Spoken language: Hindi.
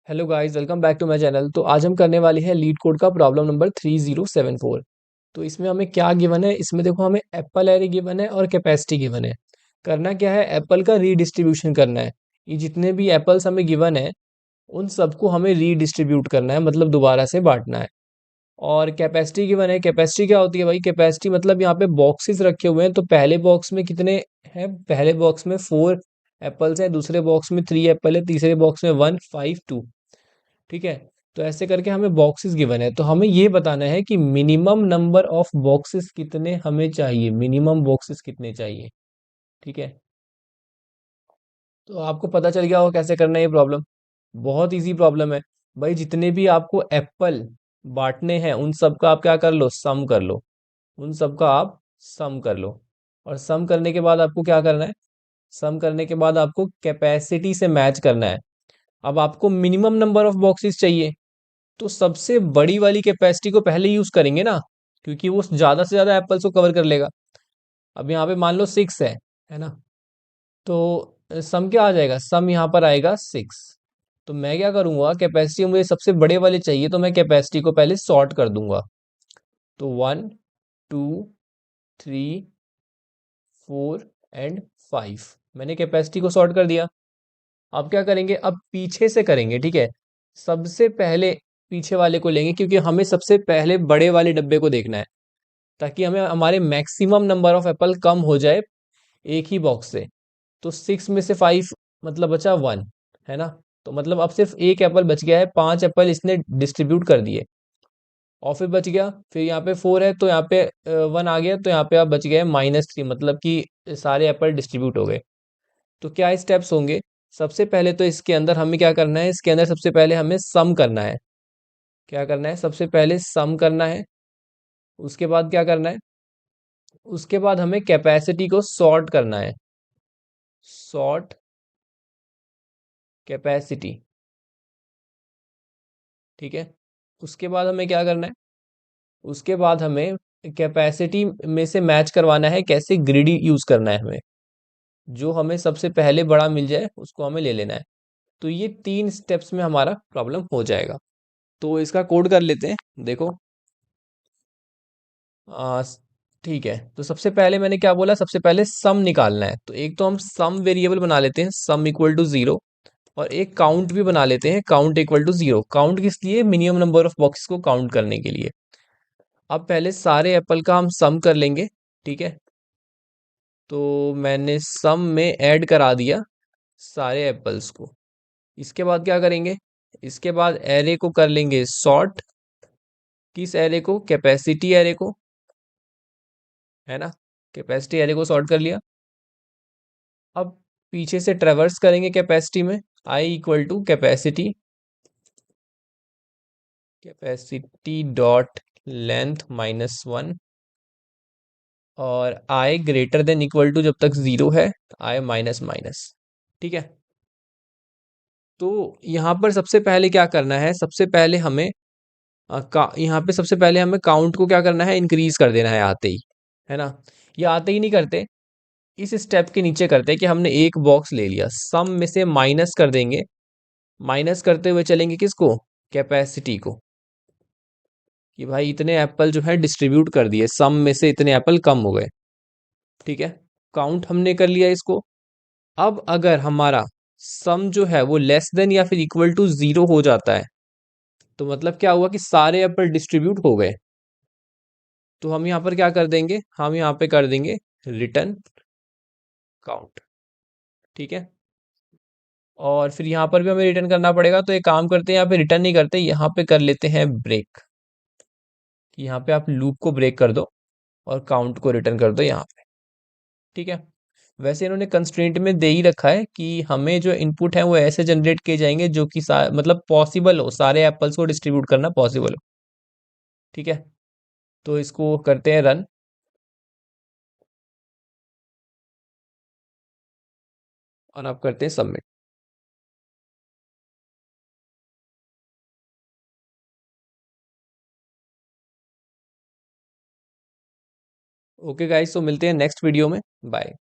Hello guys, welcome back to my channel. तो आज हम करने वाले हैं लीड कोड का प्रॉब्लम नंबर 3074। तो इसमें हमें क्या गिवन है? इसमें देखो, हमें एप्पल एरे गिवन है और कैपेसिटी गिवन है। करना क्या है? एप्पल का रीडिस्ट्रीब्यूशन करना है। ये जितने भी एप्पल्स हमें गिवन है उन सबको हमें रीडिस्ट्रीब्यूट करना है, मतलब दोबारा से बांटना है। और कैपेसिटी गिवन है। कैपेसिटी क्या होती है भाई? कैपेसिटी मतलब यहाँ पे बॉक्सेस रखे हुए हैं, तो पहले बॉक्स में कितने हैं? पहले बॉक्स में 4 एप्पल्स हैं, दूसरे बॉक्स में 3 एप्पल है, तीसरे बॉक्स में 1 5 2। ठीक है। तो ऐसे करके हमें बॉक्सेस गिवन है, तो हमें ये बताना है कि मिनिमम नंबर ऑफ बॉक्सेस कितने हमें चाहिए, मिनिमम बॉक्सेस कितने चाहिए। ठीक है। तो आपको पता चल गया होगा कैसे करना है ये प्रॉब्लम। बहुत इजी प्रॉब्लम है भाई। जितने भी आपको एप्पल बांटने हैं उन सब का आप क्या कर लो, सम कर लो। उन सब का आप सम कर लो। और सम करने के बाद आपको क्या करना है? सम करने के बाद आपको कैपेसिटी से मैच करना है। अब आपको मिनिमम नंबर ऑफ बॉक्सेस चाहिए, तो सबसे बड़ी वाली कैपेसिटी को पहले यूज करेंगे ना, क्योंकि वो ज्यादा से ज्यादा एप्पल्स को कवर कर लेगा। अब यहाँ पे मान लो 6 है ना। तो सम क्या आ जाएगा? सम यहाँ पर आएगा 6। तो मैं क्या करूंगा, कैपेसिटी मुझे सबसे बड़े वाले चाहिए, तो मैं कैपेसिटी को पहले सॉर्ट कर दूंगा। तो 1 2 3 4 एंड 5 मैंने कैपेसिटी को सॉर्ट कर दिया। अब क्या करेंगे? अब पीछे से करेंगे। ठीक है। सबसे पहले पीछे वाले को लेंगे, क्योंकि हमें सबसे पहले बड़े वाले डब्बे को देखना है, ताकि हमें हमारे मैक्सिमम नंबर ऑफ एप्पल कम हो जाए एक ही बॉक्स से। तो 6 में से 5 मतलब बचा 1, है ना। तो मतलब अब सिर्फ एक एप्पल बच गया है, 5 एप्पल इसने डिस्ट्रीब्यूट कर दिए। और फिर बच गया, फिर यहाँ पे 4 है तो यहाँ पे 1 आ गया, तो यहाँ पे अब बच गया -3, मतलब कि सारे एप्पल डिस्ट्रीब्यूट हो गए। तो क्या स्टेप्स होंगे? सबसे पहले तो इसके अंदर हमें क्या करना है? इसके अंदर सबसे पहले हमें सम करना है। क्या करना है? सबसे पहले सम करना है। उसके बाद क्या करना है? उसके बाद हमें कैपेसिटी को सॉर्ट करना है। Sort capacity. ठीक है। उसके बाद हमें क्या करना है? उसके बाद हमें कैपेसिटी में से मैच करवाना है। कैसे? ग्रीडी यूज करना है हमें। जो हमें सबसे पहले बड़ा मिल जाए उसको हमें ले लेना है। तो ये 3 स्टेप्स में हमारा प्रॉब्लम हो जाएगा। तो इसका कोड कर लेते हैं। देखो, आ, ठीक है। तो सबसे पहले मैंने क्या बोला? सबसे पहले सम निकालना है। तो एक तो हम सम वेरिएबल बना लेते हैं, सम इक्वल टू 0। और एक काउंट भी बना लेते हैं, काउंट इक्वल टू 0। काउंट किस लिए? मिनिमम नंबर ऑफ बॉक्सेस को काउंट करने के लिए। अब पहले सारे एप्पल का हम सम कर लेंगे। ठीक है। तो मैंने सम में ऐड करा दिया सारे एप्पल्स को। इसके बाद क्या करेंगे? इसके बाद एरे को कर लेंगे सॉर्ट। किस एरे को? कैपेसिटी एरे को, है ना। कैपेसिटी एरे को सॉर्ट कर लिया। अब पीछे से ट्रेवर्स करेंगे कैपेसिटी में। I equal to capacity, capacity dot length -1। और I greater than equal to, जब तक 0 है, आई माइनस माइनस। ठीक है। तो यहाँ पर सबसे पहले क्या करना है? सबसे पहले हमें यहाँ पे सबसे पहले हमें काउंट को क्या करना है? इंक्रीज कर देना है आते ही, है ना। ये आते ही नहीं करते, इस स्टेप के नीचे करते हैं कि हमने एक बॉक्स ले लिया, सम में से माइनस कर देंगे। माइनस करते हुए चलेंगे किसको? कैपेसिटी को। कि भाई इतने एप्पल जो है डिस्ट्रीब्यूट कर दिए, सम में से इतने एप्पल कम हो गए। ठीक है। काउंट हमने कर लिया इसको। अब अगर हमारा सम जो है वो लेस देन या फिर इक्वल टू 0 हो जाता है, तो मतलब क्या हुआ? कि सारे एप्पल डिस्ट्रीब्यूट हो गए। तो हम यहाँ पर क्या कर देंगे? हम यहाँ पे कर देंगे रिटर्न काउंट। ठीक है। और फिर यहाँ पर भी हमें रिटर्न करना पड़ेगा, तो एक काम करते हैं, यहाँ पे रिटर्न नहीं करते, यहाँ पे कर लेते हैं ब्रेक। कि यहाँ पे आप लूप को ब्रेक कर दो और काउंट को रिटर्न कर दो यहाँ पे। ठीक है। वैसे इन्होंने कंस्ट्रेंट में दे ही रखा है कि हमें जो इनपुट है वो ऐसे जनरेट किए जाएंगे जो कि मतलब पॉसिबल हो, सारे एप्पल्स को डिस्ट्रीब्यूट करना पॉसिबल हो। ठीक है। तो इसको करते हैं रन। और आप करते हैं सबमिट। ओके गाइस, तो मिलते हैं नेक्स्ट वीडियो में। बाय।